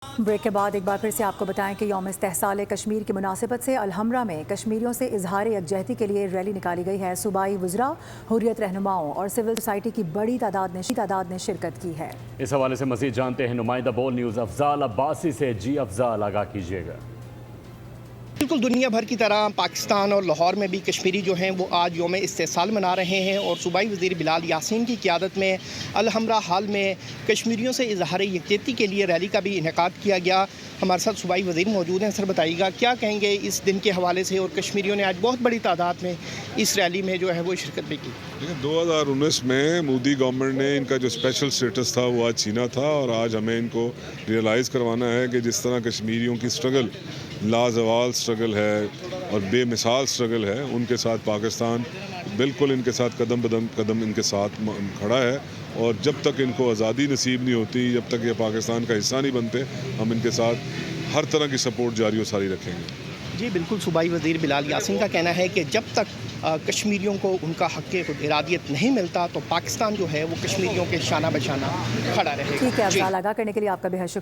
Break के बाद एक बार फिर से आपको बताएं कि यौम इस्तेहसाल कश्मीर की मुनासिबत से अलहम्रा में कश्मीरियों से इजहार यकजहती के लिए रैली निकाली गई है। सूबाई वुज़रा, हुर्रियत रहनुमाओं और सिविल सोसाइटी की बड़ी तादाद ने शिरकत की है। इस हवाले से मज़ीद जानते हैं नुमाइंदा बोल न्यूज़ अफजाल अब्बासी से। जी अफजाल, आगाह कीजिएगा। बिल्कुल दुनिया भर की तरह पाकिस्तान और लाहौर में भी कश्मीरी जो हैं वो आज यौम इस्तेहसाल मना रहे हैं और सूबाई वज़ीर बिलाल यासीन की क़ियादत में अलहम्रा हाल में कश्मीरियों से इजहार यकजहती के लिए रैली का भी इनेकाद किया गया। हमारे साथ सूबाई वज़ीर मौजूद हैं। सर बताइएगा क्या कहेंगे इस दिन के हवाले से, और कश्मीरियों ने आज बहुत बड़ी तादाद में इस रैली में जो है वो शिरकत भी की। 2019 में मोदी गवर्नमेंट ने इनका जो स्पेशल स्टेटस था वो आज छीना था, और आज हमें इनको रियलाइज़ करवाना है कि जिस तरह कश्मीरियों की स्ट्रगल लाजवाल स्ट्रगल है और बेमिसाल स्ट्रगल है, उनके साथ पाकिस्तान बिल्कुल इनके साथ कदम इनके साथ खड़ा है। और जब तक इनको आज़ादी नसीब नहीं होती, जब तक ये पाकिस्तान का हिस्सा नहीं बनते, हम इनके साथ हर तरह की सपोर्ट जारी और सारी रखेंगे। जी बिल्कुल, सूबाई वज़ीर बिलाल यासीन का कहना है कि जब तक कश्मीरियों को उनका हक़ खुद इरादियत नहीं मिलता तो पाकिस्तान जो है वो कश्मीरियों के शाना बशाना खड़ा रहेगा। ठीक है अफजाल, आगाह करने के लिए आपका बेहद शुक्रिया।